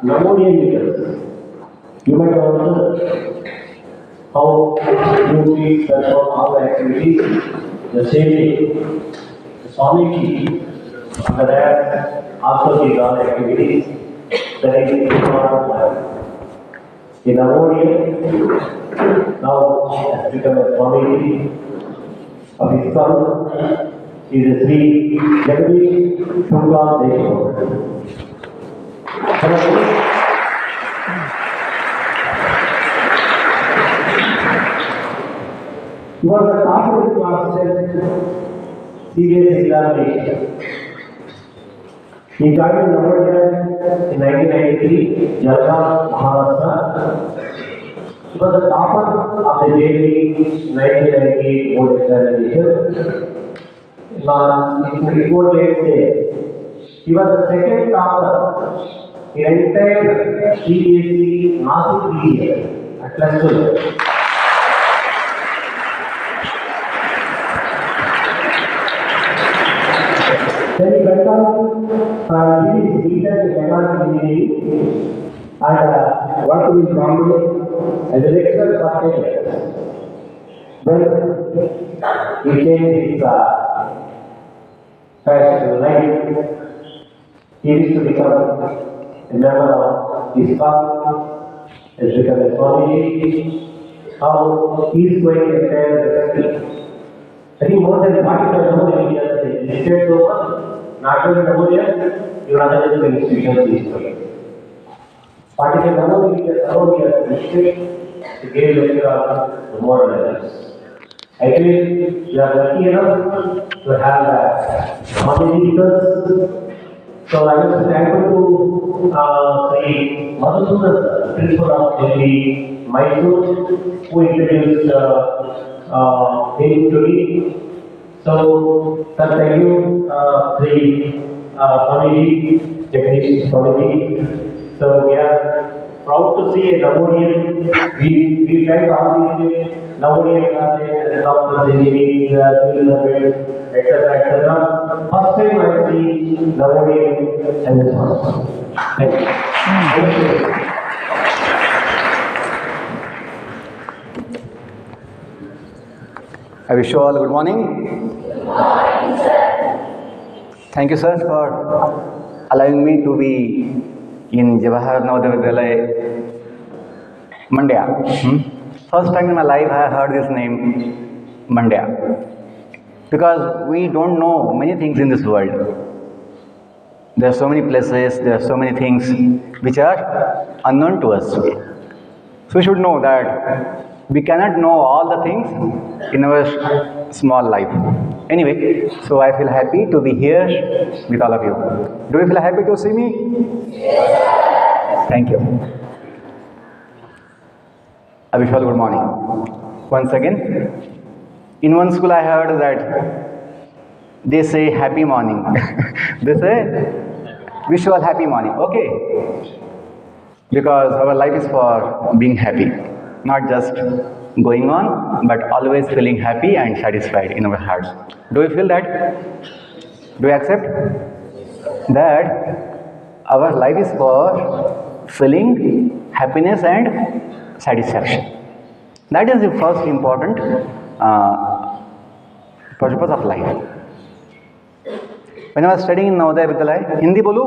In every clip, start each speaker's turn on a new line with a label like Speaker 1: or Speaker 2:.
Speaker 1: Navodian leaders. You might wonder how you treat perform all the activities the same day. The Swamiji, under that, also did all the activities that is part of life. In Navodian, now has become a Swamiji of his son, is a Sri Jagadish Shukla Deshmukh. He was the top of the class serious examination. He joined in Navodaya in 1993, Jalgaon, Maharashtra. He was the topper of the JEE 1998 board examination. In report says he was the second topper in entire CBSE Nasik region at plus 12. Then he went on did his B.Tech in mechanical engineering and worked with Bombay as a lecturer for 10 years. Then he changed his passion life. He used to become a member of ISPA, has become a Swamiji. How he is going to attend the country. I think more than 45 Navodians is listed so much, not only Navodians, your other institutions is going. 45 Navodians listed to give lecture on the more levels. I feel we are lucky enough to have Swamiji because so I was thankful to Sri Madhusudan, principal of Delhi, Mysore, who introduced him to me. So, thank you, Sri Swamiji, Jagadish Swamiji. So, we are proud to see a Navodian. We felt all these Navodian classes, doctors, engineering, etc., etc. First time I see Navodian and this one. Thank you. Thank you.
Speaker 2: I wish you all good morning. Good morning, sir. Thank you, sir, for allowing me to be in Jawahar Navodaya Vidyalaya, Mandya. First time in my life I heard this name, Mandya. Because we don't know many things in this world. There are so many places, there are so many things which are unknown to us. So we should know that we cannot know all the things in our small life. Anyway, so I feel happy to be here with all of you. Do you feel happy to see me? Yes. Thank you. I wish you all good morning. Once again, in one school I heard that they say happy morning. They say wish you all happy morning. Okay. Because our life is for being happy. Not just going on, but always feeling happy and satisfied in our hearts. Do you feel that? Do you accept that our life is for feeling happiness and satisfaction? That is the first important purpose of life. When I was studying in Navodaya Vidyalaya, Hindi बोलूं?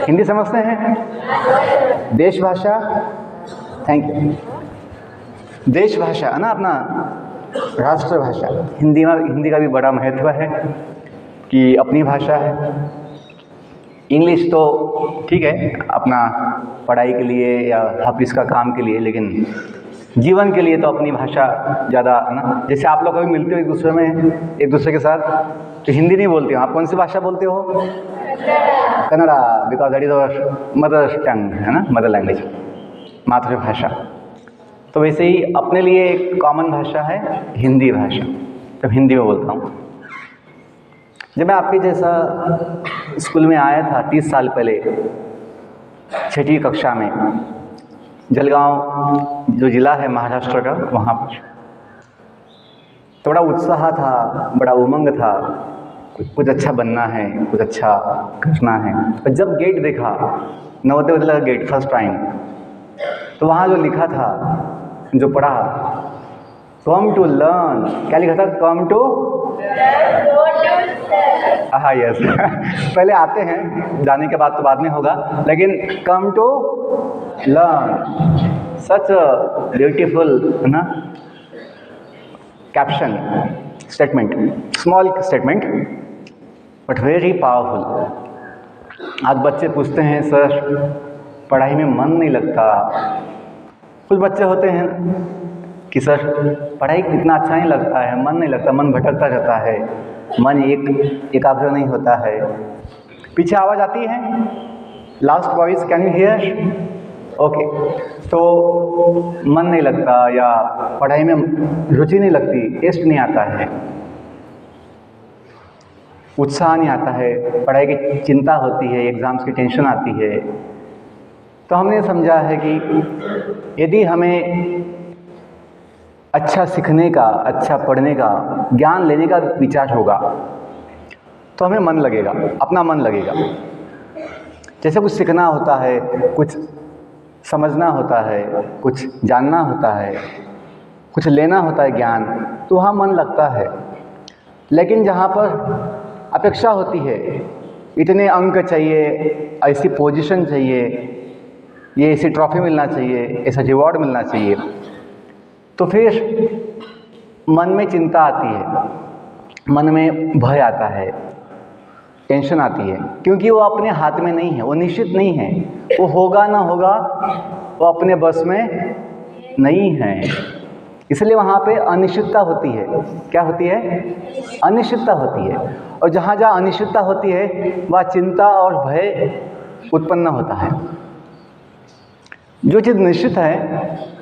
Speaker 2: हिंदी समझते हैं? देश भाषा, thank you. देश भाषा है ना अपना राष्ट्रभाषा। हिंदी का भी बड़ा महत्व है कि अपनी भाषा है। इंग्लिश तो ठीक है अपना पढ़ाई के लिए या ऑफिस का काम के लिए, लेकिन जीवन के लिए तो अपनी भाषा ज़्यादा है ना। जैसे आप लोग कभी मिलते हो एक दूसरे के साथ तो हिंदी नहीं बोलते हो, आप कौन सी भाषा बोलते हो? Kannada, because that is our mother tongue, है ना, मदर लैंग्वेज, मातृभाषा। तो वैसे ही अपने लिए एक कॉमन भाषा है हिंदी भाषा, तो हिंदी में बोलता हूँ। जब मैं आपके जैसा स्कूल में आया था 30 साल पहले, 6ठी कक्षा में, जलगांव जो ज़िला है महाराष्ट्र का, वहाँ पर तो बड़ा उत्साह था, बड़ा उमंग था, कुछ अच्छा बनना है, कुछ अच्छा करना है। पर जब गेट देखा Navodaya Vidyalaya get first time, तो वहाँ जो लिखा था, जो पढ़ा, कम टू लर्न, क्या लिखा था? कम टू, हाँ यस पहले आते हैं, जाने के बाद तो बाद में होगा, लेकिन come to learn, such beautiful है ना caption, statement, small statement but very powerful. आज बच्चे पूछते हैं सर पढ़ाई में मन नहीं लगता। कुछ बच्चे होते हैं कि सर पढ़ाई इतना अच्छा नहीं लगता है, मन नहीं लगता, मन भटकता रहता है, मन एकाग्र नहीं होता है। पीछे आवाज़ आती है, last voice, can you here? Okay, तो मन नहीं लगता या पढ़ाई में रुचि नहीं लगती, टेस्ट नहीं आता है, उत्साह नहीं आता है, पढ़ाई की चिंता होती है, एग्ज़ाम्स की टेंशन आती है। तो हमने समझा है कि यदि हमें अच्छा सीखने का, अच्छा पढ़ने का, ज्ञान लेने का विचार होगा तो हमें मन लगेगा, अपना मन लगेगा। जैसे कुछ सीखना होता है, कुछ समझना होता है, कुछ जानना होता है, कुछ लेना होता है ज्ञान, तो वहाँ मन लगता है। लेकिन जहाँ पर अपेक्षा होती है, इतने अंक चाहिए, ऐसी पोजीशन चाहिए, ये ऐसी ट्रॉफी मिलना चाहिए, ऐसा रिवॉर्ड मिलना चाहिए, तो फिर मन में चिंता आती है, मन में भय आता है, टेंशन आती है, क्योंकि वो अपने हाथ में नहीं है, वो निश्चित नहीं है, वो होगा ना होगा वो अपने बस में नहीं है। इसलिए वहाँ पे अनिश्चितता होती है। क्या होती है? अनिश्चितता होती है। और जहाँ जहाँ अनिश्चितता होती है वहाँ चिंता और भय उत्पन्न होता है। जो चीज़ निश्चित है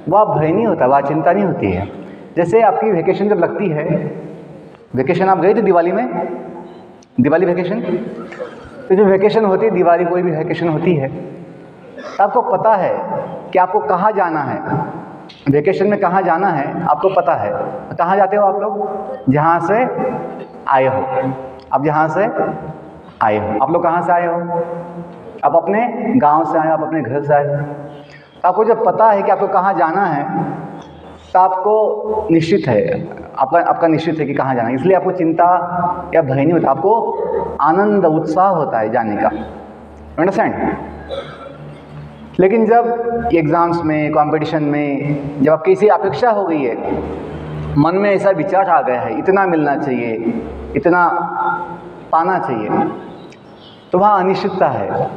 Speaker 2: वह भय नहीं होता, वह चिंता नहीं होती है। जैसे आपकी वेकेशन जब लगती है, वेकेशन आप गए थे दिवाली में, दिवाली वेकेशन, तो जो वेकेशन होती है, दिवाली कोई भी वेकेशन होती है, तो आपको पता है कि आपको कहाँ जाना है, वेकेशन में कहाँ जाना है आपको पता है। कहाँ जाते हो आप लोग? जहाँ से आए हो। अब जहाँ से आए हो, आप लोग कहाँ से आए हो? आप अपने गांव से आए हो, आप अपने घर से आए हो। तो आपको जब पता है कि आपको कहाँ जाना है तो आपको निश्चित है, आपका निश्चित है कि कहाँ जाना है, इसलिए आपको चिंता या भय नहीं होता, आपको आनंद उत्साह होता है जाने का। अंडरस्टैंड? लेकिन जब एग्ज़ाम्स में, कंपटीशन में, जब आपकी ऐसी अपेक्षा हो गई है, मन में ऐसा विचार आ गया है, इतना मिलना चाहिए, इतना पाना चाहिए, तो वहाँ अनिश्चितता है,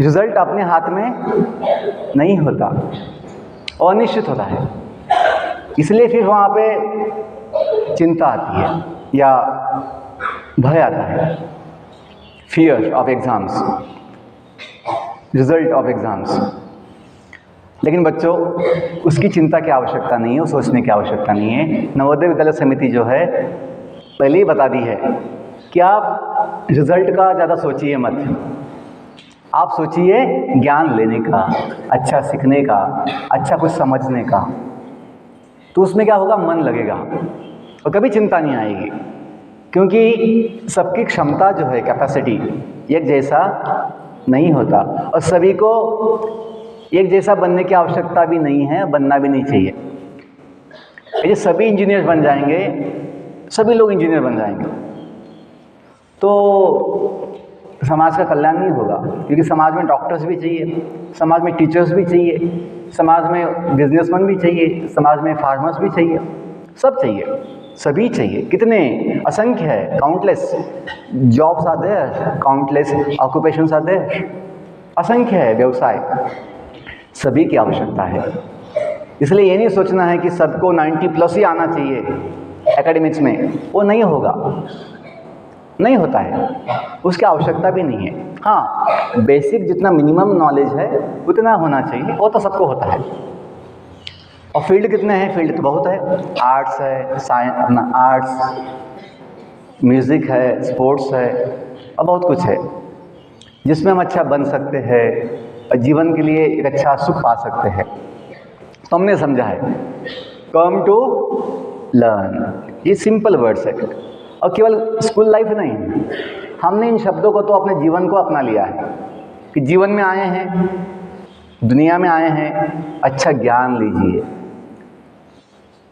Speaker 2: रिजल्ट अपने हाथ में नहीं होता, अनिश्चित होता है। इसलिए फिर वहाँ पे चिंता आती है या भय आता है, fear of exams, result of exams. लेकिन बच्चों, उसकी चिंता की आवश्यकता नहीं है, वो सोचने की आवश्यकता नहीं है। नवोदय विद्यालय समिति जो है पहले ही बता दी है कि आप रिजल्ट का ज़्यादा सोचिए मत, आप सोचिए ज्ञान लेने का, अच्छा सीखने का, अच्छा कुछ समझने का। तो उसमें क्या होगा? मन लगेगा और कभी चिंता नहीं आएगी, क्योंकि सबकी क्षमता जो है, कैपेसिटी, एक जैसा नहीं होता और सभी को एक जैसा बनने की आवश्यकता भी नहीं है, बनना भी नहीं चाहिए। यदि सभी इंजीनियर बन जाएंगे, सभी लोग इंजीनियर बन जाएंगे, तो समाज का कल्याण नहीं होगा, क्योंकि समाज में डॉक्टर्स भी चाहिए, समाज में टीचर्स भी चाहिए, समाज में बिजनेसमैन भी चाहिए, समाज में फार्मर्स भी चाहिए, सब चाहिए, सभी चाहिए। कितने असंख्य है, countless jobs are there, countless occupations are there, असंख्य है व्यवसाय, सभी की आवश्यकता है। इसलिए ये नहीं सोचना है कि सबको 90+ ही आना चाहिए एकेडमिक्स में, वो नहीं होगा, नहीं होता है, उसकी आवश्यकता भी नहीं है। हाँ, बेसिक जितना मिनिमम नॉलेज है उतना होना चाहिए, वो तो सबको होता है। और फील्ड कितने हैं? फील्ड तो बहुत है, आर्ट्स है, साइंस, अपना आर्ट्स, म्यूज़िक है, स्पोर्ट्स है, और बहुत कुछ है जिसमें हम अच्छा बन सकते हैं और जीवन के लिए एक अच्छा सुख पा सकते हैं। तो हमने समझा है कम टू लर्न, ये सिंपल वर्ड्स है। और केवल स्कूल लाइफ नहीं, हमने इन शब्दों को तो अपने जीवन को अपना लिया है। कि जीवन में आए हैं, दुनिया में आए हैं, अच्छा ज्ञान लीजिए।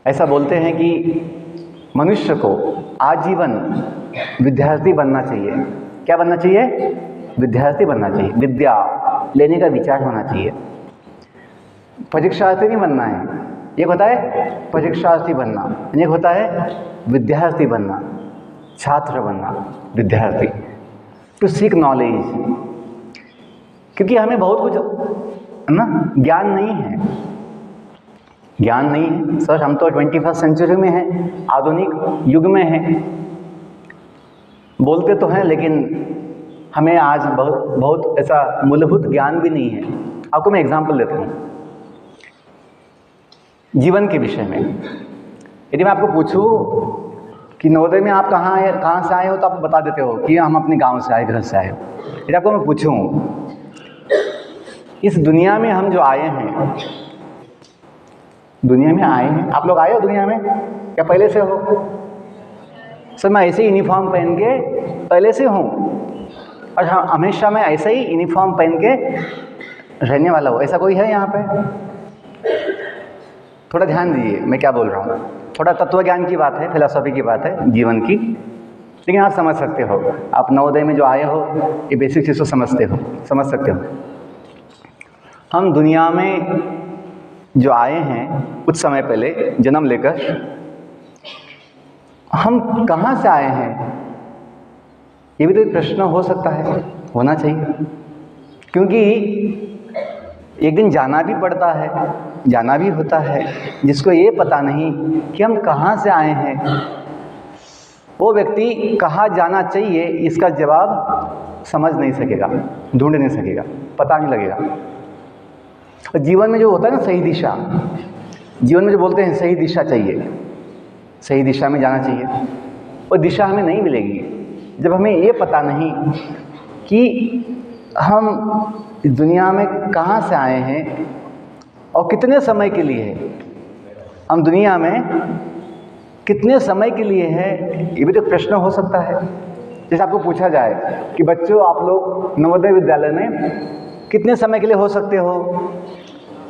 Speaker 2: ऐसा बोलते हैं कि मनुष्य को आजीवन विद्यार्थी बनना चाहिए। क्या बनना चाहिए? विद्यार्थी बनना चाहिए। विद्या लेने का विचार होना चाहिए। परीक्षार्थी नहीं बनना है। एक होता है परीक्षार्थी बनना, एक होता है विद्यार्थी बनना, छात्र बनना, विद्यार्थी। टू सीक नॉलेज, क्योंकि हमें बहुत कुछ ना ज्ञान नहीं है, ज्ञान नहीं है। सर हम तो 21st सेंचुरी में हैं, आधुनिक युग में हैं, बोलते तो हैं लेकिन हमें आज बहुत ऐसा मूलभूत ज्ञान भी नहीं है। आपको मैं एग्जांपल देता हूँ जीवन के विषय में। यदि मैं आपको पूछूं कि नवोदय में आप कहाँ से आए हो, तो आप बता देते हो कि हम अपने गांव से आए, घर से आए। यदि आपको मैं पूछूं इस दुनिया में हम जो आए हैं, दुनिया में आए हैं, आप लोग आए हो दुनिया में या पहले से हो? सर मैं ऐसे ही यूनिफॉर्म पहन के पहले से हूँ, और हाँ हमेशा मैं ऐसे ही यूनिफॉर्म पहन के रहने वाला हूँ। ऐसा कोई है यहाँ पे? थोड़ा ध्यान दीजिए मैं क्या बोल रहा हूँ। थोड़ा तत्व ज्ञान की बात है, फिलॉसफी की बात है, जीवन की, लेकिन आप समझ सकते हो। आप नवोदय में जो आए हो ये बेसिक चीज़ को समझ सकते हो। हम दुनिया में जो आए हैं कुछ समय पहले जन्म लेकर, हम कहाँ से आए हैं ये भी तो एक प्रश्न हो सकता है, होना चाहिए। क्योंकि एक दिन जाना भी पड़ता है, जाना भी होता है। जिसको ये पता नहीं कि हम कहाँ से आए हैं, वो व्यक्ति कहाँ जाना चाहिए इसका जवाब समझ नहीं सकेगा, ढूंढ नहीं सकेगा, पता नहीं लगेगा। और जीवन में जो होता है ना सही दिशा, जीवन में जो बोलते हैं सही दिशा चाहिए, सही दिशा में जाना चाहिए, वो दिशा हमें नहीं मिलेगी जब हमें ये पता नहीं कि हम इस दुनिया में कहाँ से आए हैं और कितने समय के लिए है। हम दुनिया में कितने समय के लिए हैं, ये भी तो प्रश्न हो सकता है। जैसे आपको पूछा जाए कि बच्चों आप लोग नवोदय विद्यालय में कितने समय के लिए हो सकते हो,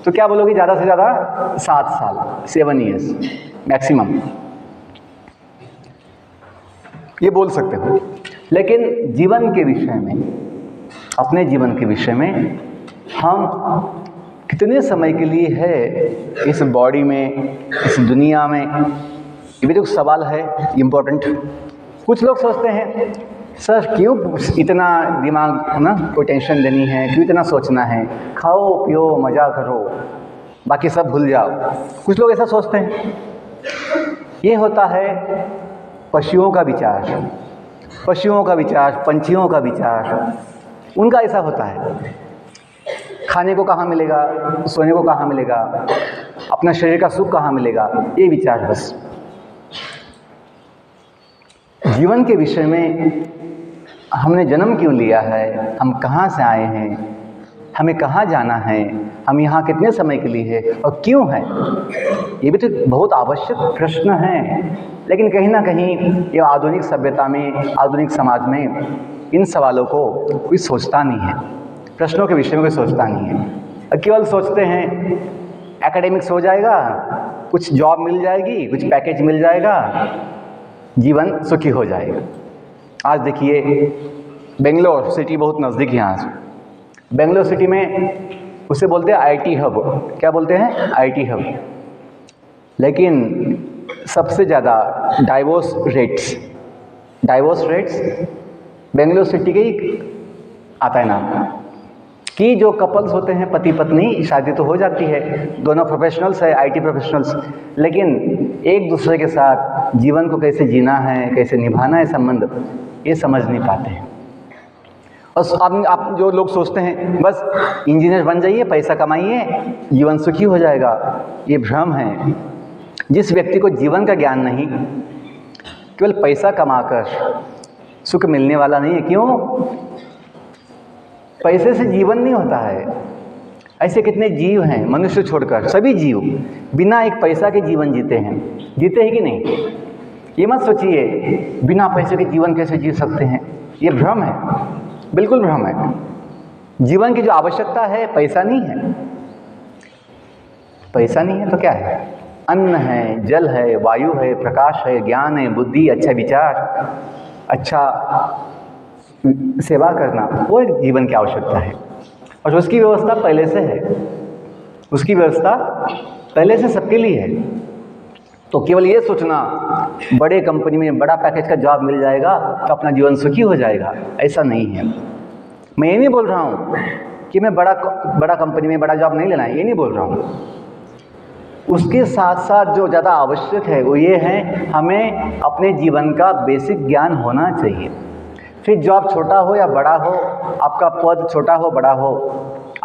Speaker 2: तो क्या बोलोगे? ज़्यादा से ज़्यादा 7 साल, 7 ईयर्स मैक्सिमम, ये बोल सकते हो। लेकिन जीवन के विषय में, अपने जीवन के विषय में हम कितने समय के लिए है इस बॉडी में, इस दुनिया में, ये भी तो सवाल है इम्पोर्टेंट। कुछ लोग सोचते हैं सर क्यों इतना दिमाग है ना, कोई टेंशन लेनी है, क्यों इतना सोचना है, खाओ पियो मज़ा करो बाकी सब भूल जाओ। कुछ लोग ऐसा सोचते हैं। ये होता है पशुओं का विचार, पशुओं का विचार, पंछियों का विचार, उनका ऐसा होता है। खाने को कहाँ मिलेगा, सोने को कहाँ मिलेगा, अपना शरीर का सुख कहाँ मिलेगा, ये विचार बस। जीवन के विषय में हमने जन्म क्यों लिया है, हम कहाँ से आए हैं, हमें कहाँ जाना है, हम यहाँ कितने समय के लिए है और क्यों है, ये भी तो बहुत आवश्यक प्रश्न है। लेकिन कहीं ना कहीं ये आधुनिक सभ्यता में, आधुनिक समाज में इन सवालों को कोई सोचता नहीं है, प्रश्नों के विषय में कोई सोचता नहीं है। केवल सोचते हैं एकेडमिक्स हो जाएगा, कुछ जॉब मिल जाएगी, कुछ पैकेज मिल जाएगा, जीवन सुखी हो जाएगा। आज देखिए बेंगलोर सिटी बहुत नज़दीक है यहाँ से। बेंगलोर सिटी में उसे बोलते हैं आईटी हब। क्या बोलते हैं? IT hub. लेकिन सबसे ज़्यादा डाइवोर्स रेट्स बेंगलोर सिटी के ही आता है नाम, कि जो कपल्स होते हैं पति पत्नी, शादी तो हो जाती है, दोनों प्रोफेशनल्स है, आईटी प्रोफेशनल्स, लेकिन एक दूसरे के साथ जीवन को कैसे जीना है, कैसे निभाना है संबंध, ये समझ नहीं पाते हैं। और आप जो लोग सोचते हैं बस इंजीनियर बन जाइए, पैसा कमाइए, जीवन सुखी हो जाएगा, ये भ्रम है। जिस व्यक्ति को जीवन का ज्ञान नहीं, केवल पैसा कमाकर सुख मिलने वाला नहीं है। क्यों? पैसे से जीवन नहीं होता है। ऐसे कितने जीव हैं, मनुष्य छोड़कर सभी जीव बिना एक पैसा के जीवन जीते हैं। जीते हैं कि नहीं? ये मत सोचिए बिना पैसे के जीवन कैसे जी सकते हैं, ये भ्रम है, बिल्कुल भ्रम है। जीवन की जो आवश्यकता है पैसा नहीं है। पैसा नहीं है तो क्या है? अन्न है, जल है, वायु है, प्रकाश है, ज्ञान है, बुद्धि, अच्छा विचार, अच्छा सेवा करना, वो एक जीवन की आवश्यकता है। और उसकी व्यवस्था पहले से है, उसकी व्यवस्था पहले से सबके लिए है। तो केवल ये सोचना बड़े कंपनी में बड़ा पैकेज का जॉब मिल जाएगा तो अपना जीवन सुखी हो जाएगा, ऐसा नहीं है। मैं ये नहीं बोल रहा हूँ कि मैं बड़ा कंपनी में बड़ा जॉब नहीं लेना है, ये नहीं बोल रहा हूँ। उसके साथ साथ जो ज़्यादा आवश्यक है वो ये है, हमें अपने जीवन का बेसिक ज्ञान होना चाहिए। फिर जॉब छोटा हो या बड़ा हो, आपका पद छोटा हो बड़ा हो,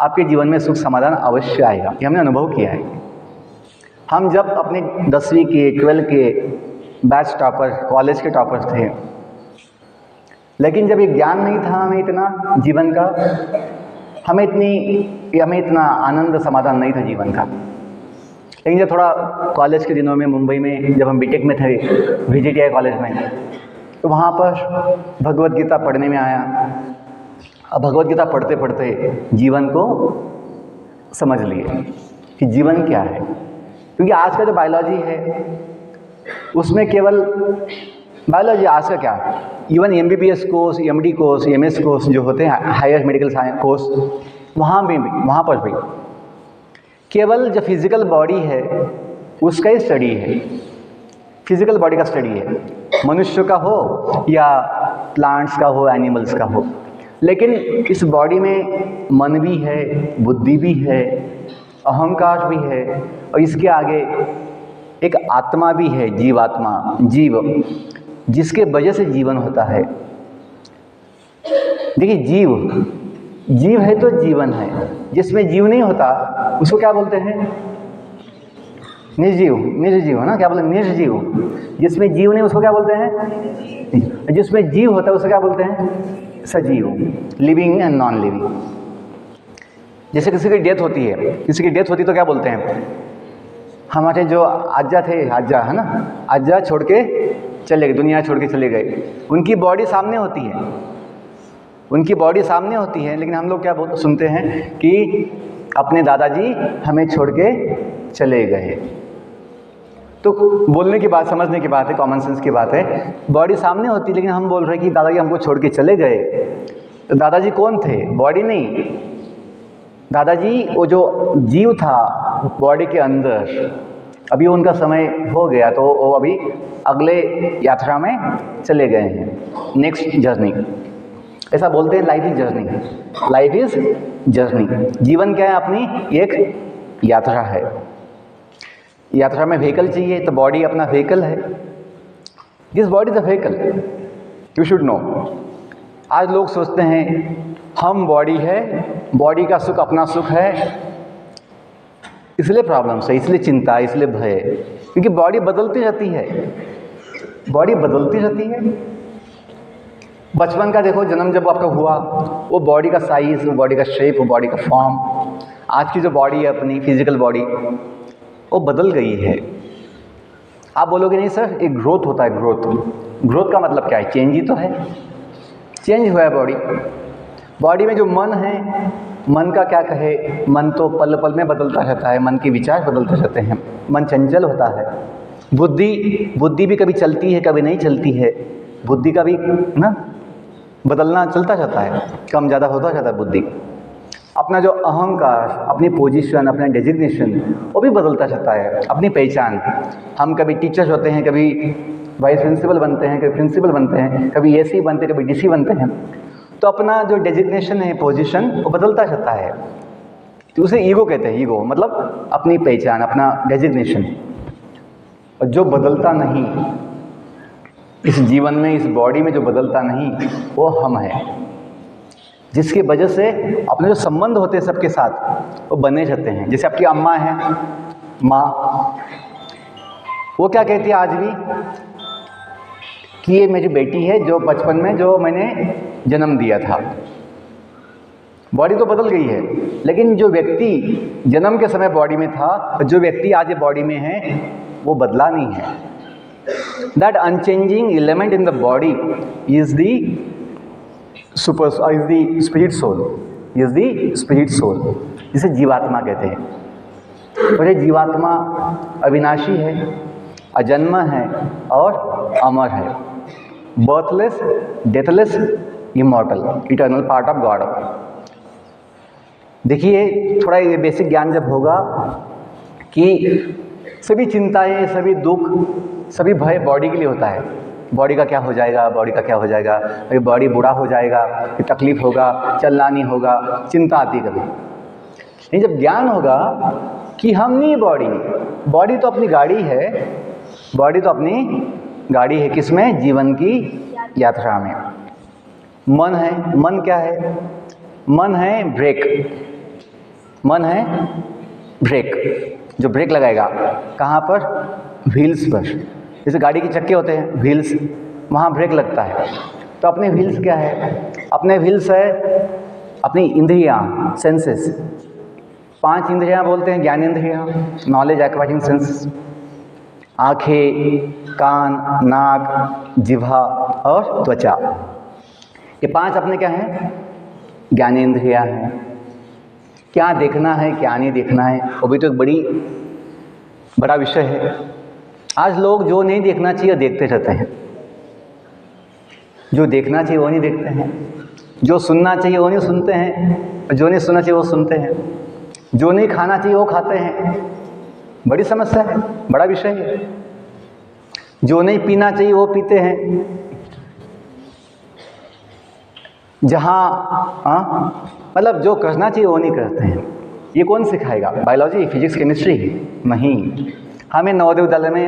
Speaker 2: आपके जीवन में सुख समाधान अवश्य आएगा। ये हमने अनुभव किया है। हम जब अपने 10वीं के 12 के बैच टॉपर, कॉलेज के टॉपर थे, लेकिन जब ये ज्ञान नहीं था हमें इतना जीवन का, हमें इतना आनंद समाधान नहीं था जीवन का। लेकिन जब थोड़ा कॉलेज के दिनों में मुंबई में जब हम बीटेक में थे, VGTI कॉलेज में, तो वहाँ पर भगवत गीता पढ़ने में आया। अब भगवत गीता पढ़ते पढ़ते जीवन को समझ लिए कि जीवन क्या है। क्योंकि आज का जो बायोलॉजी है उसमें केवल बायोलॉजी, आज का क्या है, even MBBS course, MD course, MS course जो होते हैं, हायर मेडिकल साइंस कोर्स, वहाँ पर भी केवल जो फिजिकल बॉडी है उसका ही स्टडी है, फिजिकल बॉडी का स्टडी है, मनुष्य का हो या प्लांट्स का हो, एनिमल्स का हो। लेकिन इस बॉडी में मन भी है, बुद्धि भी है, अहंकार भी है, और इसके आगे एक आत्मा भी है, जीवात्मा, जीव, जिसके वजह से जीवन होता है। देखिए, जीव है तो जीवन है। जिसमें जीव नहीं होता उसको क्या बोलते हैं? निर्जीव है ना, क्या बोलते हैं? निर्जीव। जिसमें जीव नहीं उसको क्या बोलते हैं? जिसमें जीव होता है उसको क्या बोलते हैं? सजीव, लिविंग एंड नॉन लिविंग। जैसे किसी की डेथ होती है, तो क्या बोलते हैं? हमारे जो आजा थे, आजा है ना, आजा छोड़ के चले गए, दुनिया छोड़ के चले गए। उनकी बॉडी सामने होती है, लेकिन हम लोग क्या सुनते हैं कि अपने दादाजी हमें छोड़ के चले गए। तो बोलने की बात, समझने की बात है, कॉमन सेंस की बात है। बॉडी सामने होती है लेकिन हम बोल रहे हैं कि दादाजी हमको छोड़ के चले गए। तो दादाजी कौन थे? बॉडी नहीं। दादाजी वो जो जीव था बॉडी के अंदर, अभी उनका समय हो गया तो वो अभी अगले यात्रा में चले गए हैं, नेक्स्ट जर्नी। ऐसा बोलते हैं, लाइफ इज जर्नी। जीवन क्या है? अपनी एक यात्रा है। यात्रा में व्हीकल चाहिए, तो बॉडी अपना व्हीकल है। This body is a vehicle, you should know. आज लोग सोचते हैं हम बॉडी है, बॉडी का सुख अपना सुख है, इसलिए प्रॉब्लम्स है, इसलिए चिंता, इसलिए भय, क्योंकि बॉडी बदलती रहती है। बचपन का देखो, जन्म जब आपका हुआ, वो बॉडी का साइज, वो बॉडी का शेप, वो बॉडी का फॉर्म, आज की जो बॉडी है अपनी फिजिकल बॉडी, वो बदल गई है। आप बोलोगे नहीं सर, एक ग्रोथ होता है, ग्रोथ का मतलब क्या है? चेंज ही तो है, चेंज हुआ है बॉडी में जो मन है, मन का क्या कहे, मन तो पल पल में बदलता रहता है, मन के विचार बदलते रहते हैं, मन चंचल होता है। बुद्धि भी कभी चलती है, कभी नहीं चलती है। बुद्धि का भी ना बदलना चलता रहता है, कम ज़्यादा होता रहता है बुद्धि। अपना जो अहंकार, अपनी पोजीशन, अपना डेजिग्नेशन, वो भी बदलता रहता है, अपनी पहचान। हम कभी टीचर्स होते हैं, कभी वाइस प्रिंसिपल बनते हैं, कभी प्रिंसिपल बनते हैं, कभी AC बनते हैं, कभी DC बनते हैं। तो अपना जो डेजिग्नेशन है, पोजीशन, वो बदलता रहता है। तो उसे ईगो कहते हैं। ईगो मतलब अपनी पहचान, अपना डेजिग्नेशन। और जो बदलता नहीं इस जीवन में, इस बॉडी में जो बदलता नहीं, वो हम हैं। जिसकी वजह से अपने जो संबंध होते हैं सबके साथ, वो बने रहते हैं। जैसे आपकी अम्मा है, माँ, वो क्या कहती है आज भी कि ये मेरी बेटी है जो बचपन में जो मैंने जन्म दिया था। बॉडी तो बदल गई है, लेकिन जो व्यक्ति जन्म के समय बॉडी में था, जो व्यक्ति आज ये बॉडी में है, वो बदला नहीं है। That unchanging element in the body is the spirit soul, is the spirit soul, जिसे जीवात्मा कहते हैं। और ये जीवात्मा अविनाशी है, अजन्म है और अमर है, birthless, deathless, immortal, eternal part of God. देखिए थोड़ा ये बेसिक ज्ञान जब होगा कि सभी चिंताएं, सभी दुख, सभी भय बॉडी के लिए होता है। बॉडी का क्या हो जाएगा, बॉडी का क्या हो जाएगा, अभी बॉडी बूढ़ा हो जाएगा, फिर तकलीफ होगा, चलना नहीं होगा, चिंता आती कभी। लेकिन जब ज्ञान होगा कि हम नहीं बॉडी, बॉडी तो अपनी गाड़ी है, बॉडी तो अपनी गाड़ी है, किसमें? जीवन की यात्रा में। मन है, मन क्या है? मन है ब्रेक, मन है ब्रेक, जो ब्रेक लगाएगा कहाँ पर? व्हील्स पर। जैसे गाड़ी के चक्के होते हैं व्हील्स, वहाँ ब्रेक लगता है। तो अपने व्हील्स क्या है? अपने व्हील्स है अपनी इंद्रियाँ, सेंसेस। 5 इंद्रियाँ बोलते हैं, ज्ञान इंद्रियाँ, नॉलेज एक्वायरिंग सेंसेस, आँखें, कान, नाक, जिह्वा और त्वचा। ये 5 अपने क्या हैं? ज्ञानेंद्रियाँ हैं। क्या देखना है, क्या नहीं देखना है, वो भी तो एक बड़ा विषय है। आज लोग जो नहीं देखना चाहिए देखते रहते हैं, जो देखना चाहिए वो नहीं देखते हैं, जो सुनना चाहिए वो नहीं सुनते हैं, जो नहीं सुनना चाहिए वो सुनते हैं, जो नहीं खाना चाहिए वो खाते हैं। बड़ी समस्या है, बड़ा विषय है। जो नहीं पीना चाहिए वो पीते हैं। जहाँ मतलब जो करना चाहिए वो नहीं करते हैं। ये कौन सिखाएगा? Biology, physics, chemistry? नहीं। हमें नवोदय विद्यालय में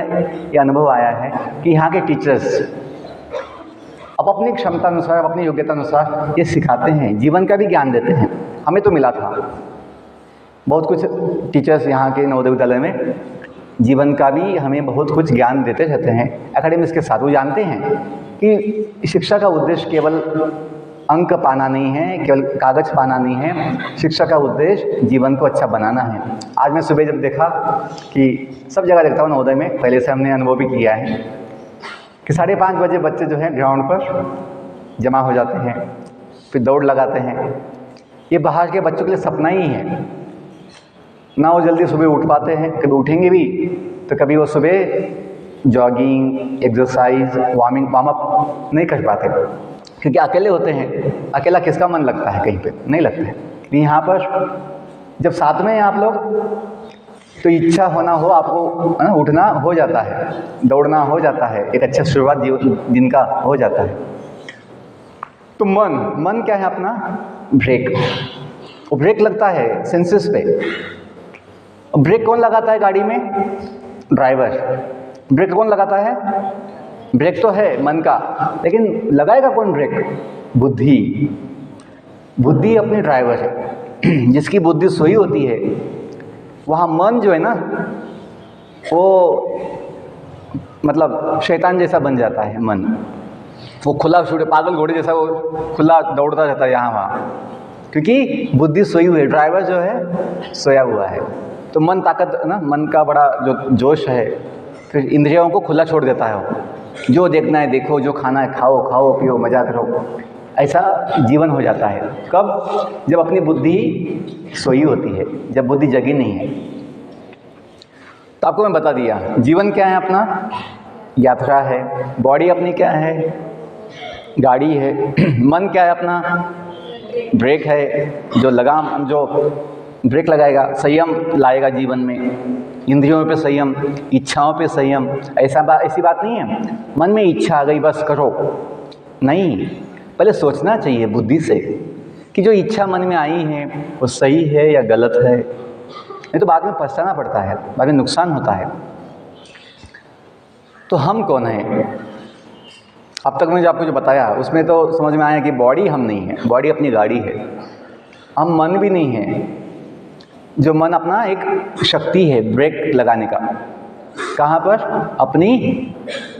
Speaker 2: ये अनुभव आया है कि यहाँ के टीचर्स अब अपनी क्षमता अनुसार, अपनी योग्यता अनुसार ये सिखाते हैं, जीवन का भी ज्ञान देते हैं। हमें तो मिला था बहुत कुछ, टीचर्स यहाँ के नवोदय विद्यालय में जीवन का भी हमें बहुत कुछ ज्ञान देते रहते हैं एकेडमिक्स के साथ। वो जानते हैं कि शिक्षा का उद्देश्य केवल अंक पाना नहीं है, केवल कागज़ पाना नहीं है। शिक्षा का उद्देश्य जीवन को अच्छा बनाना है। आज मैं सुबह जब देखा कि सब जगह देखता हूँ नवोदय में, पहले से हमने अनुभव भी किया है कि 5:30 बजे बच्चे जो हैं ग्राउंड पर जमा हो जाते हैं, फिर दौड़ लगाते हैं। ये बाहर के बच्चों के लिए सपना ही है ना। वो जल्दी सुबह उठ पाते हैं, कभी उठेंगे भी तो कभी वो सुबह जॉगिंग, एक्सरसाइज, वार्म अप नहीं कर पाते, क्योंकि अकेले होते हैं। अकेला किसका मन लगता है? कहीं पे नहीं लगता है। यहाँ पर जब साथ में हैं आप लोग तो इच्छा होना हो आपको, उठना हो जाता है, दौड़ना हो जाता है, एक अच्छा शुरुआत दिन का हो जाता है। तो मन क्या है अपना? ब्रेक। वो ब्रेक लगता है सेंसेस पे। ब्रेक कौन लगाता है गाड़ी में? ड्राइवर। ब्रेक कौन लगाता है? ब्रेक तो है मन का, लेकिन लगाएगा कौन ब्रेक? बुद्धि। बुद्धि अपनी ड्राइवर है। जिसकी बुद्धि सोई होती है वहाँ मन जो है ना, वो मतलब शैतान जैसा बन जाता है मन। वो खुला छूटे, पागल घोड़े जैसा वो खुला दौड़ता रहता है यहाँ वहाँ, क्योंकि बुद्धि सोई हुई है, ड्राइवर जो है सोया हुआ है। तो मन ताकत ना, मन का बड़ा जो जोश है, फिर इंद्रियों को खुला छोड़ देता है। वो जो देखना है देखो, जो खाना है खाओ, खाओ पियो, मजा करो। ऐसा जीवन हो जाता है। कब? जब अपनी बुद्धि सोई होती है, जब बुद्धि जगी नहीं है। तो आपको मैं बता दिया जीवन क्या है अपना? यात्रा है। बॉडी अपनी क्या है? गाड़ी है। मन क्या है अपना? ब्रेक है, जो लगाम, जो ब्रेक लगाएगा, संयम लाएगा जीवन में। इंद्रियों पे संयम, इच्छाओं पे संयम। ऐसी बात नहीं है मन में इच्छा आ गई बस करो, नहीं। पहले सोचना चाहिए बुद्धि से कि जो इच्छा मन में आई है वो सही है या गलत है, नहीं तो बाद में पछताना पड़ता है, बाद में नुकसान होता है। तो हम कौन हैं? अब तक मैंने आपको जो बताया उसमें तो समझ में आया कि बॉडी हम नहीं है, बॉडी अपनी गाड़ी है। हम मन भी नहीं है, जो मन अपना एक शक्ति है ब्रेक लगाने का। कहाँ पर? अपनी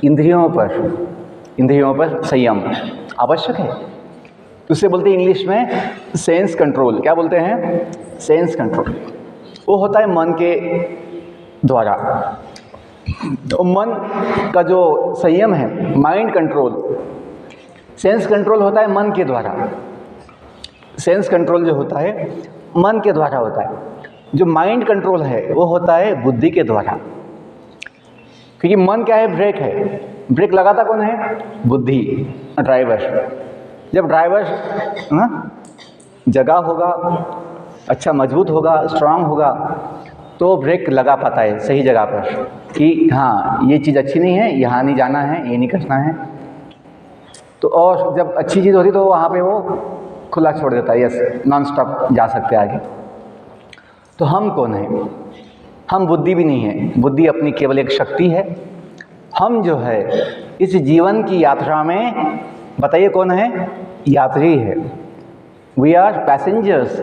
Speaker 2: इंद्रियों पर। इंद्रियों पर संयम आवश्यक है। तो उसे बोलते हैं इंग्लिश में सेंस कंट्रोल। क्या बोलते हैं? Sense control. वो होता है मन के द्वारा। तो मन का जो संयम है, माइंड कंट्रोल, सेंस कंट्रोल होता है मन के द्वारा। सेंस कंट्रोल जो होता है मन के द्वारा होता है, जो माइंड कंट्रोल है वो होता है बुद्धि के द्वारा। क्योंकि मन क्या है, ब्रेक है, ब्रेक लगाता कौन है, बुद्धि, ड्राइवर। जब ड्राइवर जगा होगा, अच्छा मजबूत होगा, स्ट्रांग होगा, तो ब्रेक लगा पाता है सही जगह पर कि हाँ ये चीज़ अच्छी नहीं है, यहाँ नहीं जाना है, ये नहीं करना है। तो और जब अच्छी चीज़ होती तो वहाँ पे वो खुला छोड़ देता है, यस नॉन स्टॉप जा सकते हैं आगे। तो हम कौन हैं, हम बुद्धि भी नहीं है, बुद्धि अपनी केवल एक शक्ति है। हम जो है इस जीवन की यात्रा में बताइए कौन है, यात्री है। We are passengers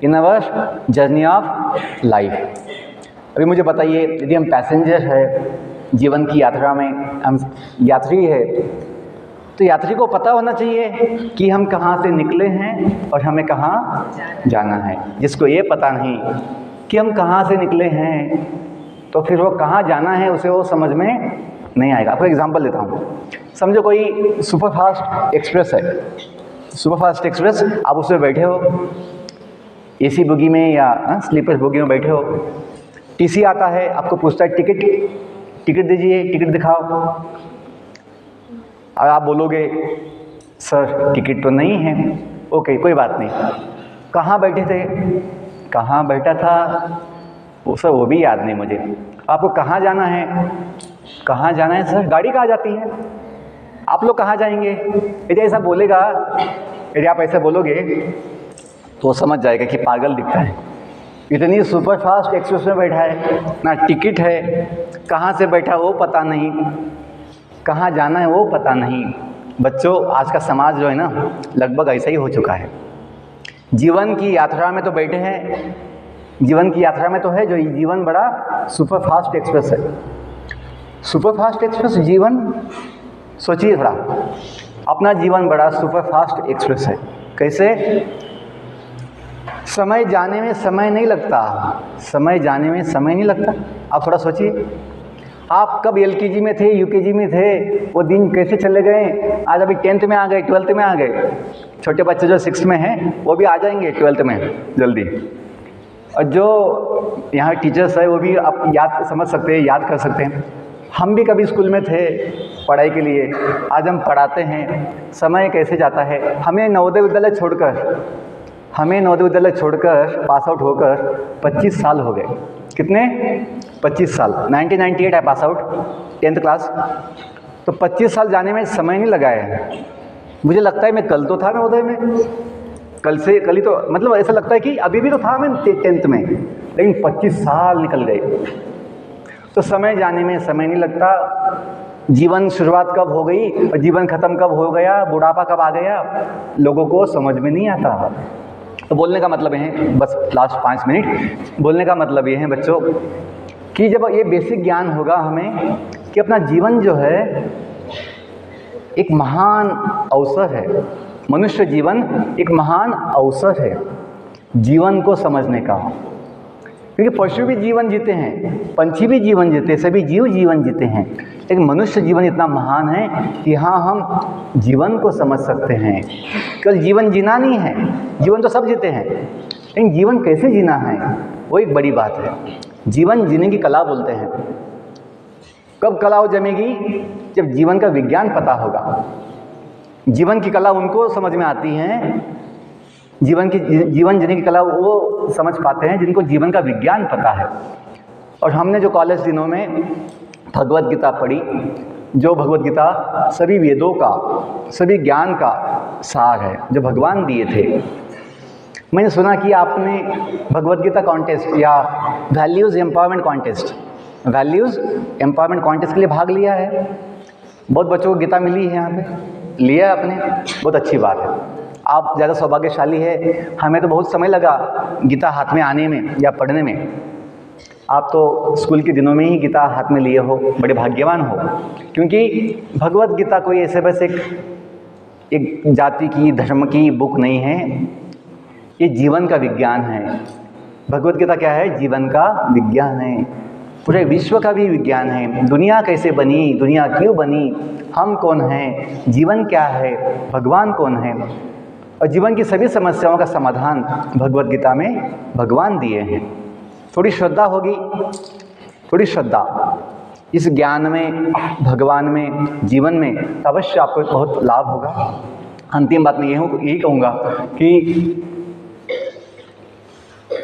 Speaker 2: in our journey of life. अभी मुझे बताइए, यदि हम पैसेंजर है जीवन की यात्रा में, हम यात्री है, तो यात्री को पता होना चाहिए कि हम कहाँ से निकले हैं और हमें कहाँ जाना है। जिसको ये पता नहीं कि हम कहाँ से निकले हैं तो फिर वो कहाँ जाना है उसे वो समझ में नहीं आएगा। आपको एग्जांपल देता हूँ। समझो कोई सुपरफास्ट एक्सप्रेस है, सुपरफास्ट एक्सप्रेस, आप उसमें बैठे हो, एसी बोगी में या स्लीपर बोगी में बैठे हो, टीसी आता है, आपको पूछता है टिकट दीजिए, टिकट दिखाओ। और आप बोलोगे सर टिकट तो नहीं है। ओके कोई बात नहीं, कहाँ बैठे थे, कहाँ बैठा था वो सर वो भी याद नहीं मुझे। आपको कहाँ जाना है, कहाँ जाना है सर, गाड़ी कहाँ जाती है, आप लोग कहाँ जाएंगे। यदि ऐसा बोलेगा, यदि आप ऐसा बोलोगे तो समझ जाएगा कि पागल दिखता है। इतनी सुपर फास्ट एक्सप्रेस में बैठा है, ना टिकट है, कहाँ से बैठा वो पता नहीं, कहाँ जाना है वो पता नहीं। बच्चों आज का समाज जो है ना लगभग ऐसा ही हो चुका है। जीवन की यात्रा में तो बैठे हैं, जीवन की यात्रा में तो है जो जीवन बड़ा सुपर फास्ट एक्सप्रेस है। सुपर फास्ट एक्सप्रेस जीवन, सोचिए थोड़ा, अपना जीवन बड़ा सुपर फास्ट एक्सप्रेस है। कैसे, समय जाने में समय नहीं लगता, समय जाने में समय नहीं लगता। आप थोड़ा सोचिए, आप कब एलकेजी में थे, यूकेजी में थे, वो दिन कैसे चले गए। आज अभी 10th में आ गए, 12th में आ गए। छोटे बच्चे जो 6th में हैं वो भी आ जाएंगे 12th में जल्दी। और जो यहाँ टीचर्स है वो भी आप याद समझ सकते हैं, याद कर सकते हैं। हम भी कभी स्कूल में थे पढ़ाई के लिए, आज हम पढ़ाते हैं। समय कैसे जाता है। हमें नवोदय विद्यालय छोड़कर पास आउट होकर 25 साल हो गए। कितने, 25 साल। 1998 है पास आउट, 10th क्लास। तो 25 साल जाने में समय नहीं लगा है। मुझे लगता है मैं कल तो था नवोदय में, कल ही तो, मतलब ऐसा लगता है कि अभी भी तो था मैं 10th में, लेकिन 25 साल निकल गए। तो समय जाने में समय नहीं लगता। जीवन शुरुआत कब हो गई और जीवन ख़त्म कब हो गया, बुढ़ापा कब आ गया, लोगों को समझ में नहीं आता। तो बोलने का मतलब है, बस लास्ट 5 मिनट, बोलने का मतलब ये है बच्चों कि जब ये बेसिक ज्ञान होगा हमें कि अपना जीवन जो है एक महान अवसर है, मनुष्य जीवन एक महान अवसर है जीवन को समझने का। क्योंकि पशु भी जीवन जीते हैं, पंछी भी जीवन जीते हैं, सभी जीव जीवन जीते हैं, लेकिन मनुष्य जीवन इतना महान है कि हाँ हम जीवन को समझ सकते हैं। केवल जीवन जीना नहीं है, जीवन तो सब जीते हैं, लेकिन जीवन कैसे जीना है वो एक बड़ी बात है। जीवन जीने की कला बोलते हैं। कब कला हो जमेगी, जब जीवन का विज्ञान पता होगा। जीवन की कला उनको समझ में आती है, जीवन जीने की कला वो समझ पाते हैं जिनको जीवन का विज्ञान पता है। और हमने जो कॉलेज दिनों में भगवत गीता पढ़ी, जो भगवत गीता सभी वेदों का, सभी ज्ञान का सार है जो भगवान दिए थे। मैंने सुना कि आपने भगवत गीता कॉन्टेस्ट या वैल्यूज़ एम्पावरमेंट कॉन्टेस्ट के लिए भाग लिया है। बहुत बच्चों को गीता मिली है, यहाँ पे लिया आपने, बहुत अच्छी बात है। आप ज़्यादा सौभाग्यशाली है। हमें तो बहुत समय लगा गीता हाथ में आने में या पढ़ने में। आप तो स्कूल के दिनों में ही गीता हाथ में लिए हो, बड़े भाग्यवान हो। क्योंकि भगवत गीता कोई ऐसे बस एक जाति की, धर्म की बुक नहीं है, ये जीवन का विज्ञान है। भगवत गीता क्या है, जीवन का विज्ञान है, पूरे विश्व का भी विज्ञान है। दुनिया कैसे बनी, दुनिया क्यों बनी, हम कौन हैं, जीवन क्या है, भगवान कौन है, और जीवन की सभी समस्याओं का समाधान भगवत गीता में भगवान दिए हैं। थोड़ी श्रद्धा होगी, थोड़ी श्रद्धा इस ज्ञान में, भगवान में, जीवन में, तो अवश्य आपको बहुत लाभ होगा। अंतिम बात मैं यही कहूँगा कि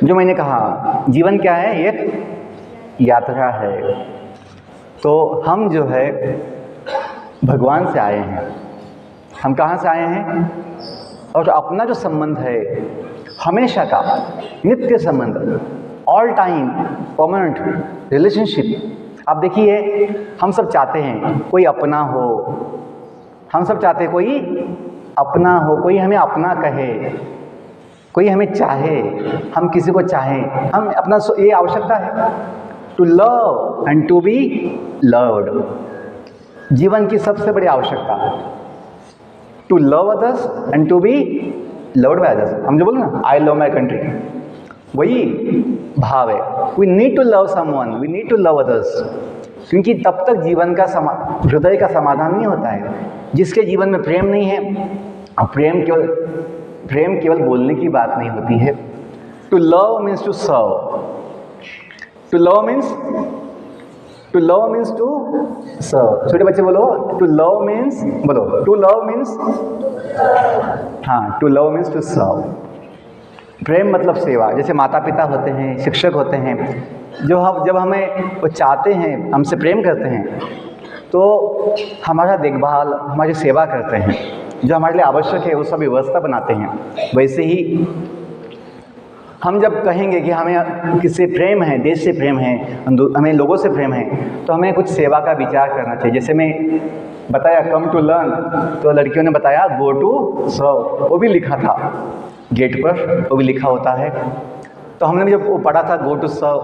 Speaker 2: जो मैंने कहा, जीवन क्या है? एक यात्रा है। तो हम जो है भगवान से आए हैं। हम कहाँ से आए हैं? और अपना जो संबंध है हमेशा का, नित्य संबंध, ऑल टाइम परमानेंट रिलेशनशिप। आप देखिए, हम सब चाहते हैं कोई अपना हो, हम सब चाहते हैं कोई अपना हो, कोई हमें अपना कहे, कोई हमें चाहे, हम किसी को चाहें। हम अपना, ये आवश्यकता है, to love and to be loved. जीवन की सबसे बड़ी आवश्यकता, to love others and to be loved by others. हम जो बोले ना, आई लव माई कंट्री, वही भाव है। We need to love someone, we need to love others, क्योंकि तब तक जीवन का हृदय का समाधान नहीं होता है। जिसके जीवन में प्रेम नहीं है, और प्रेम केवल बोलने की बात नहीं होती है। To love means to serve, to love means to serve. छोटे बच्चे बोलो, टू लव मीन्स, बोलो, टू लव मीन्स, हाँ, to love means to serve. प्रेम मतलब सेवा। जैसे माता पिता होते हैं, शिक्षक होते हैं, जब हमें वो चाहते हैं, हमसे प्रेम करते हैं, तो हमारा देखभाल, हमारी सेवा करते हैं, जो हमारे लिए आवश्यक है वो सब व्यवस्था बनाते हैं। वैसे ही हम जब कहेंगे कि हमें किससे प्रेम है, देश से प्रेम है, हमें लोगों से प्रेम है, तो हमें कुछ सेवा का विचार करना चाहिए। जैसे मैं बताया कम टू लर्न, तो लड़कियों ने बताया गो टू सर्व, वो भी लिखा था गेट पर, वो भी लिखा होता है। तो हमने जब वो पढ़ा था गो टू सर्व,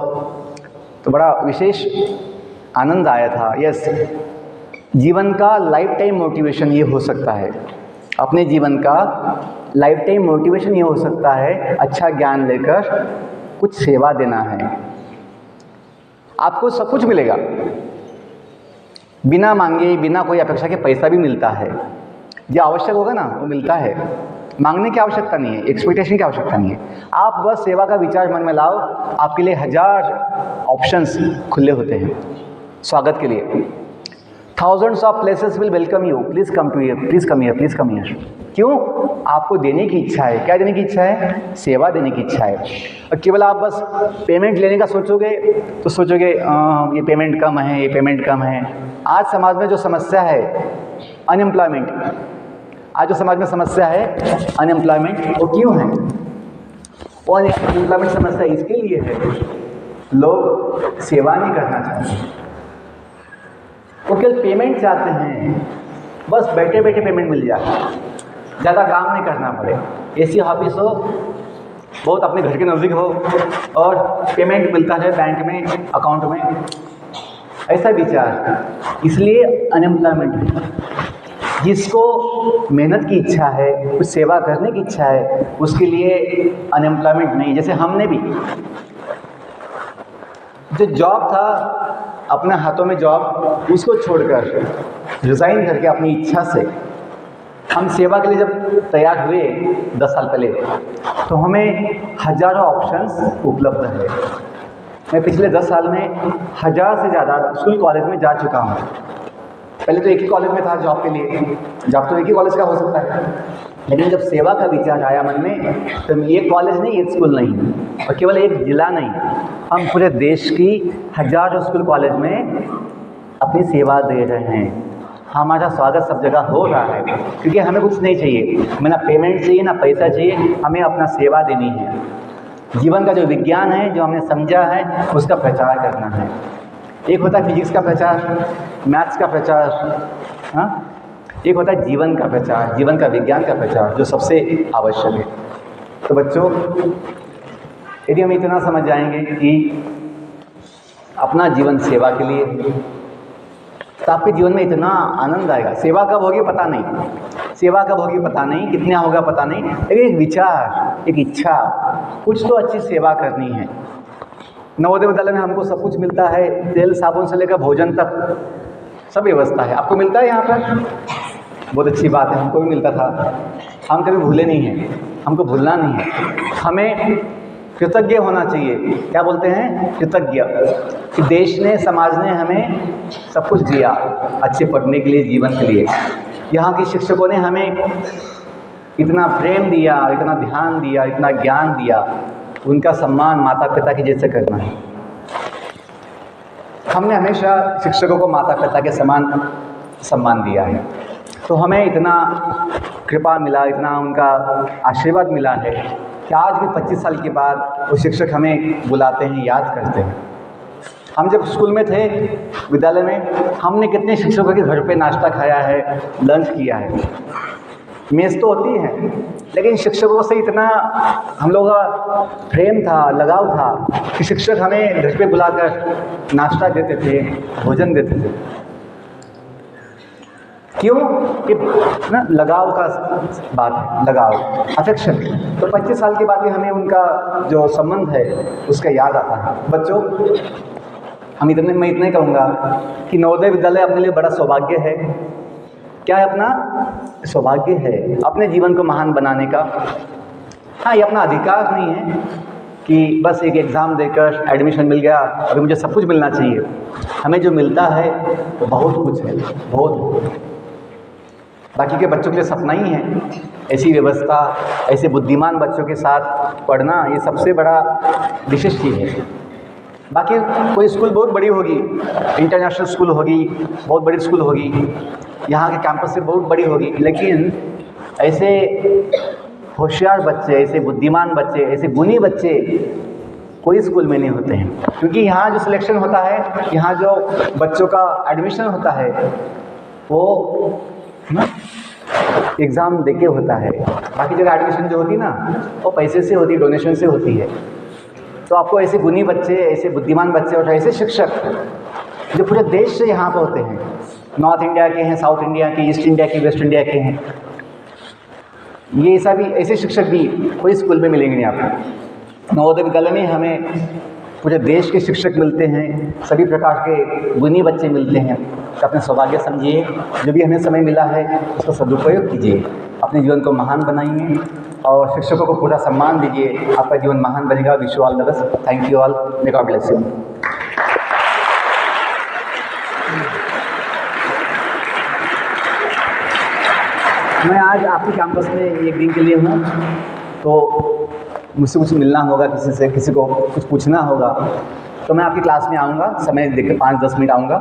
Speaker 2: तो बड़ा विशेष आनंद आया था। यस, जीवन का लाइफ टाइम मोटिवेशन ये हो सकता है, अपने जीवन का लाइफ टाइम मोटिवेशन ये हो सकता है, अच्छा ज्ञान लेकर कुछ सेवा देना है। आपको सब कुछ मिलेगा, बिना मांगे, बिना कोई अपेक्षा के पैसा भी मिलता है। जो आवश्यक होगा ना वो मिलता है, मांगने की आवश्यकता नहीं है, एक्सपेक्टेशन की आवश्यकता नहीं है। आप बस सेवा का विचार मन में लाओ, आपके लिए 1000 ऑप्शंस खुले होते हैं स्वागत के लिए। Thousands of places will welcome you. Please come to here. Please come here. Please come here. क्यों? आपको देने की इच्छा है। क्या देने की इच्छा है? सेवा देने की इच्छा है। और केवल आप बस पेमेंट लेने का सोचोगे तो सोचोगे ये पेमेंट कम है, ये पेमेंट कम है। आज समाज में जो समस्या है अनएम्प्लॉयमेंट, आज जो समाज में समस्या है अनएम्प्लॉयमेंट, वो क्यों है? वो अनएम्प्लॉयमेंट समस्या इसके लिए है, लोग सेवा नहीं करना चाहते, वो केवल पेमेंट चाहते हैं। बस बैठे बैठे पेमेंट मिल जाए, ज़्यादा काम नहीं करना पड़े, ऐसी ऑफिस हो, बहुत अपने घर के नज़दीक हो और पेमेंट मिलता है बैंक में, अकाउंट में, ऐसा विचार। इसलिए अनएम्प्लॉयमेंट है। जिसको मेहनत की इच्छा है, कुछ सेवा करने की इच्छा है, उसके लिए अनएम्प्लॉयमेंट नहीं। जैसे हमने भी जो जॉब था, अपने हाथों में जॉब, उसको छोड़कर रिज़ाइन करके अपनी इच्छा से हम सेवा के लिए जब तैयार हुए 10 साल पहले, तो हमें हज़ारों ऑप्शंस उपलब्ध है। मैं पिछले 10 साल में 1000 से ज़्यादा स्कूल कॉलेज में जा चुका हूँ। पहले तो एक ही कॉलेज में था जॉब के लिए, जॉब तो एक ही कॉलेज का हो सकता है, लेकिन जब सेवा का विचार आया मन में, तो एक कॉलेज नहीं, एक स्कूल नहीं, और केवल एक ज़िला नहीं, हम पूरे देश की हज़ारों स्कूल कॉलेज में अपनी सेवा दे रहे हैं। हमारा स्वागत सब जगह हो रहा है, क्योंकि हमें कुछ नहीं चाहिए, हमें ना पेमेंट चाहिए, ना पैसा चाहिए, हमें अपना सेवा देनी है। जीवन का जो विज्ञान है, जो हमने समझा है, उसका प्रचार करना है। एक होता है फिजिक्स का प्रचार, मैथ्स का प्रचार, हाँ, एक होता है जीवन का प्रचार, जीवन का विज्ञान का प्रचार, जो सबसे आवश्यक है। तो बच्चों, यदि हम इतना समझ जाएंगे कि अपना जीवन सेवा के लिए, तो आपके जीवन में इतना आनंद आएगा। सेवा कब होगी पता नहीं, सेवा कब होगी पता नहीं, कितना होगा पता नहीं, लेकिन एक विचार, एक इच्छा, कुछ तो अच्छी सेवा करनी है। नवोदय विद्यालय में हमको सब कुछ मिलता है, तेल साबुन से लेकर भोजन तक सब व्यवस्था है। आपको मिलता है यहाँ पर? बहुत अच्छी बात है, हमको भी मिलता था। हम कभी भूले नहीं हैं, हमको भूलना नहीं है। हमें कृतज्ञ होना चाहिए। क्या बोलते हैं? कृतज्ञ, कि देश ने, समाज ने हमें सब कुछ दिया अच्छे पढ़ने के लिए, जीवन के लिए। यहाँ के शिक्षकों ने हमें इतना प्रेम दिया, इतना ध्यान दिया, इतना ज्ञान दिया, उनका सम्मान माता पिता के जैसे करना है। हमने हमेशा शिक्षकों को माता पिता के समान सम्मान दिया है, तो हमें इतना कृपा मिला, इतना उनका आशीर्वाद मिला है कि आज भी 25 साल के बाद वो शिक्षक हमें बुलाते हैं, याद करते हैं। हम जब स्कूल में थे, विद्यालय में, हमने कितने शिक्षकों के घर पे नाश्ता खाया है, लंच किया है। मेज़ तो होती है, लेकिन शिक्षकों से इतना हम लोगों का प्रेम था, लगाव था कि शिक्षक हमें घर पे बुलाकर नाश्ता देते थे, भोजन देते थे। क्यों? कि ना लगाव का बात है, लगाव, अफेक्शन। तो 25 साल के बाद भी हमें उनका जो संबंध है उसका याद आता है। बच्चों, मैं इतना ही कहूँगा कि नवोदय विद्यालय अपने लिए बड़ा सौभाग्य है। क्या है? अपना सौभाग्य है अपने जीवन को महान बनाने का। हाँ, ये अपना अधिकार नहीं है कि बस एक एग्ज़ाम देकर एडमिशन मिल गया, अभी मुझे सब कुछ मिलना चाहिए। हमें जो मिलता है वो बहुत कुछ है, बहुत। बाकी के बच्चों के लिए सपना ही है ऐसी व्यवस्था, ऐसे बुद्धिमान बच्चों के साथ पढ़ना, ये सबसे बड़ा विशेष चीज़ है। बाकी कोई स्कूल बहुत बड़ी होगी, इंटरनेशनल स्कूल होगी, बहुत बड़ी स्कूल होगी, यहाँ के कैंपस से बहुत बड़ी होगी, लेकिन ऐसे होशियार बच्चे, ऐसे बुद्धिमान बच्चे, ऐसे गुणी बच्चे कोई स्कूल में नहीं होते हैं। क्योंकि यहाँ जो सिलेक्शन होता है, यहाँ जो बच्चों का एडमिशन होता है, वो एग्ज़ाम देके होता है। बाकी जगह एडमिशन जो होती है ना, वो पैसे से होती है, डोनेशन से होती है। तो आपको ऐसे गुणी बच्चे, ऐसे बुद्धिमान बच्चे और ऐसे शिक्षक जो पूरे देश से यहाँ पर होते हैं, नॉर्थ इंडिया के हैं, साउथ इंडिया के, ईस्ट इंडिया के, वेस्ट इंडिया के हैं, ये ऐसे शिक्षक भी कोई स्कूल में मिलेंगे नहीं आपको। नवोदय विद्यालय में हमें पूरे देश के शिक्षक मिलते हैं, सभी प्रकार के गुणी बच्चे मिलते हैं। तो अपने सौभाग्य समझिए, जो भी हमें समय मिला है उसका सदुपयोग कीजिए, अपने जीवन को महान बनाइए और शिक्षकों को पूरा सम्मान दीजिए। आपका जीवन महान बनेगा। Wish you all the best. Thank you all. May God bless you. मैं आज आपके कैंपस में एक दिन के लिए हूँ, तो मुझसे कुछ मिलना होगा किसी से, किसी को कुछ पूछना होगा, तो मैं आपकी क्लास में आऊँगा, समय देकर 5-10 मिनट आऊँगा,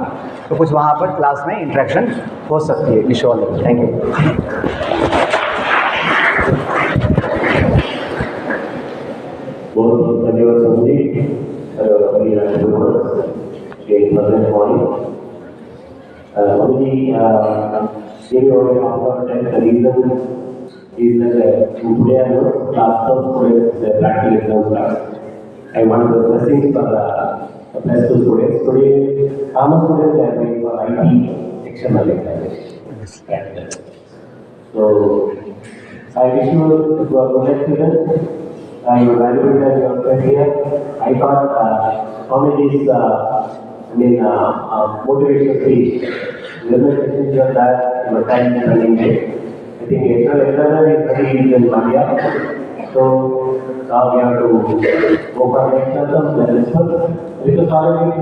Speaker 2: तो कुछ वहाँ पर क्लास में इंटरेक्शन हो सकती है। Wish you all. Thank you.
Speaker 1: बहुत धन्यवाद सभी के मदद मॉर्निंग ये और आपका reason is that today I know last of the practical exams. I want the blessings for the best students. Today, common students are going for IT external examination. So, I wish you to our project students. I valuable that you are here. I thought comedy is motivational speech. Limit sessions you are that you are time and running late. I think external is very easy in India. So now we have to go for the external, then this one. It is already